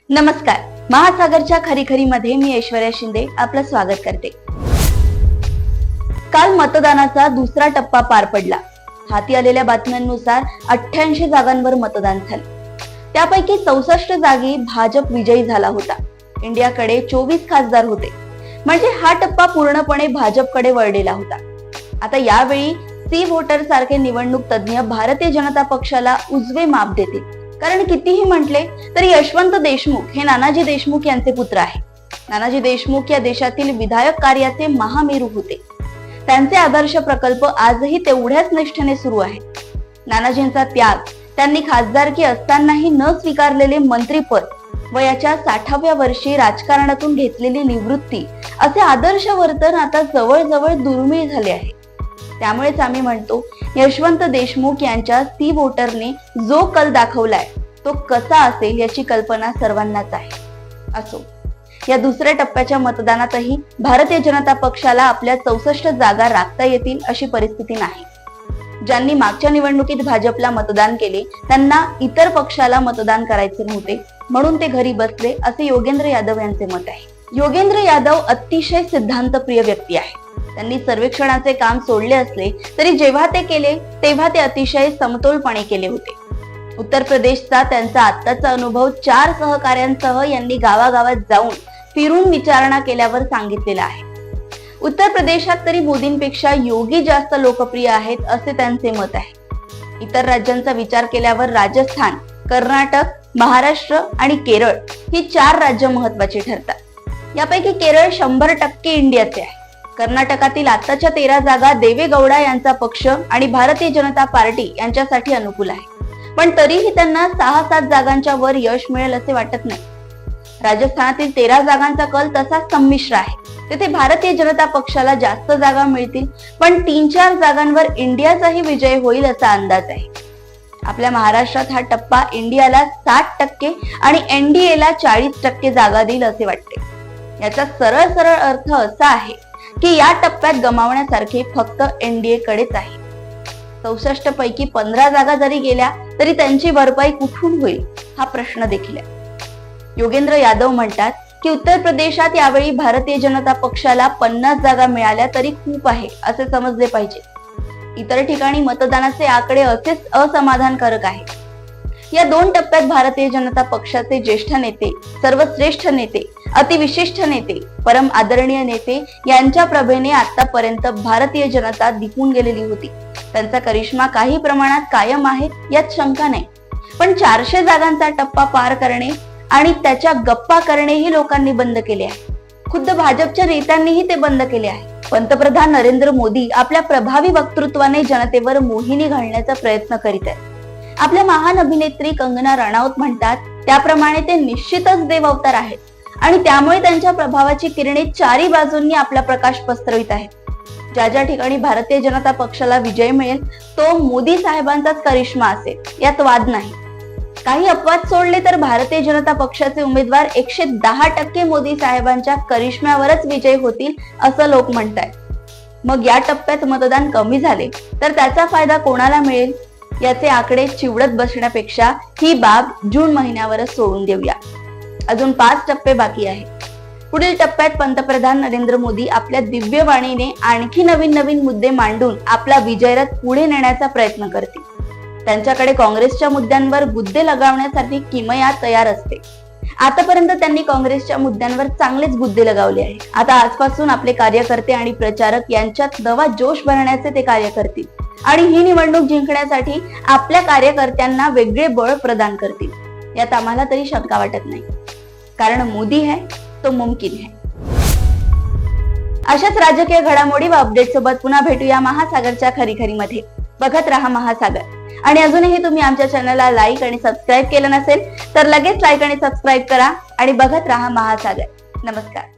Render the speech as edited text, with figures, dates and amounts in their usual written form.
नमस्कार. महासागरच्या खरीखरीमध्ये मी ऐश्वर्या शिंदे आपलं स्वागत करते. काल मतदानाचा दुसरा टप्पा पार पडला. हाती आलेल्या बातम्यांनुसार 88 जागांवर मतदान झाले. त्यापैकी 64 जागी भाजप विजयी झाला होता. इंडियाकडे 24 खासदार होते. म्हणजे हा टप्पा पूर्णपणे भाजपकडे वळलेला होता. आता यावेळी सी व्होटर सारखे निवडणूक तज्ञ भारतीय जनता पक्षाला उजवे माप देतील. कारण कितीही म्हटले तरी यशवंत देशमुख हे नानाजी देशमुख यांचे पुत्र आहे. नानाजी देशमुख या देशातील विधायक कार्याचे महामेरू होते. त्यांचे आदर्श प्रकल्प आजही तेवढ्याच निष्ठेने सुरू आहेत. नानाजींचा त्याग, त्यांनी खासदारकी असतानाही न स्वीकारलेले मंत्रीपद, वयाच्या 60व्या वर्षी राजकारणातून घेतलेली निवृत्ती असे आदर्श वर्तन आता जवळजवळ दुर्मिळ झाले आहे. त्यामुळेच आम्ही म्हणतो, यशवंत देशमुख यांच्या सी व्होटरने जो कल दाखवलाय तो कसा असेल याची कल्पना सर्वांनाच आहे. असो, या दुसऱ्या टप्प्याच्या मतदानातही भारतीय जनता पक्षाला आपल्या 64 जागा राखता येतील अशी परिस्थिती नाही. ज्यांनी मागच्या निवडणुकीत भाजपला मतदान केले त्यांना इतर पक्षाला मतदान करायचे नव्हते, म्हणून ते घरी बसले, असे योगेंद्र यादव यांचे मत आहे. योगेंद्र यादव अतिशय सिद्धांतप्रिय व्यक्ती आहे. त्यांनी सर्वेक्षणाचे काम सोडले असले तरी जेव्हा ते केले तेव्हा ते अतिशय समतोलपणे केले होते. उत्तर प्रदेशचा त्यांचा आत्ताचा अनुभव 4 सहकाऱ्यांसह यांनी गावागावात जाऊन फिरून विचारणा केल्यावर सांगितलेला आहे. उत्तर प्रदेशात तरी मोदींपेक्षा योगी जास्त लोकप्रिय आहेत असे त्यांचे मत आहे. इतर राज्यांचा विचार केल्यावर राजस्थान, कर्नाटक, महाराष्ट्र आणि केरळ ही 4 राज्य महत्वाची ठरतात. यापैकी केरळ 100% इंडियाचे आहे. कर्नाटकातील आताच्या 13 जागा देवेगौडा यांचा पक्ष आणि भारतीय जनता पार्टी यांच्यासाठी अनुकूल आहे. पण तरीही त्यांना 6-7 जागांच्या वर यश मिळेल असे वाटत नाही. राजस्थानातील 13 जागांचा कल तसाच संमिश्र आहे. तेथे भारतीय जनता पक्षाला जास्त जागा मिळतील, पण 3-4 जागांवर इंडियाचाही विजय होईल असा अंदाज आहे. आपल्या महाराष्ट्रात हा टप्पा इंडियाला 60% आणि एनडीएला 40% जागा देईल असे वाटते. याचा सरळ अर्थ असा आहे की या टप्प्यात गमावण्यासारखे फक्त एनडीए कडेच आहे. 64 पैकी 15 जागा जरी गेल्या तरी त्यांची भरपाई कुठून होईल हा प्रश्न देखील आहे. योगेंद्र यादव म्हणतात की उत्तर प्रदेशात यावेळी भारतीय जनता पक्षाला 50 जागा मिळाल्या तरी खूप आहे असे समजले पाहिजे. इतर ठिकाणी मतदानाचे आकडे असेच असमाधानकारक आहे. या 2 टप्प्यात भारतीय जनता पक्षाचे ज्येष्ठ नेते, सर्वश्रेष्ठ नेते, अतिविशिष्ट नेते, परम आदरणीय नेते यांच्या प्रभेने आतापर्यंत भारतीय जनता दिपून गेलेली होती. त्यांचा करिश्मा काही प्रमाणात कायम आहे यात शंका नाही. पण 400 जागांचा टप्पा पार करणे आणि त्याच्या गप्पा करणेही लोकांनी बंद केले आहे. खुद्द भाजपच्या नेत्यांनीही ते बंद केले आहे. पंतप्रधान नरेंद्र मोदी आपल्या प्रभावी वक्तृत्वाने जनतेवर मोहिनी घालण्याचा प्रयत्न करीत आहेत. आपल्या महान अभिनेत्री कंगना रनौत म्हणतात त्याप्रमाणे ते निश्चितच देव अवतार आहेत आणि त्यामुळे त्यांच्या प्रभावाची किरणे 4ही बाजूंनी आपला प्रकाश पसरवित आहेत. ज्या ज्या ठिकाणी भारतीय जनता पक्षाला विजय मिळेल तो मोदी साहेबांचाच करिश्मा असेल, यात वाद नाही. काही अपवाद सोडले तर भारतीय जनता पक्षाचे उमेदवार 110% मोदी साहेबांच्या करिश्म्यावरच विजय होतील असं लोक म्हणतात. मग या टप्प्यात मतदान कमी झाले तर त्याचा फायदा कोणाला मिळेल याचे आकडे चिवडत बसण्यापेक्षा ही बाब जून महिन्यावरच सोडून देऊया. अजून 5 टप्पे बाकी आहे. पुढील टप्प्यात पंतप्रधान नरेंद्र मोदी आपल्या दिव्य वाणीने आणखी नवीन मुद्दे मांडून आपला विजयरथ पुढे नेण्याचा प्रयत्न करतील. त्यांच्याकडे काँग्रेसच्या मुद्द्यांवर गुद्दे लगावण्यासाठी किमया तयार असते. आतापर्यंत त्यांनी काँग्रेसच्या मुद्द्यांवर चांगलेच गुद्दे लगावले आहे. आता आजपासून आपले कार्यकर्ते आणि प्रचारक यांच्यात नवा जोश भरण्याचे ते कार्य करतील आणि ही निवडणूक जिंकण्यासाठी आपल्या कार्यकर्त्यांना वेगळे बळ प्रदान करतील. यात आम्हाला तरी शंका वाटत नाही, कारण मोदी है तो मुमकिन है. अशाच राजकीय घडामोडी व अपडेट सोबत पुन्हा भेटूया महासागरच्या खरीखरीमध्ये. बघत रहा महासागर. आणि अजूनही तुम्ही आमच्या चॅनलला लाईक आणि सबस्क्राईब केलं नसेल तर लगेच लाईक आणि सबस्क्राईब करा आणि बघत रहा महासागर. नमस्कार.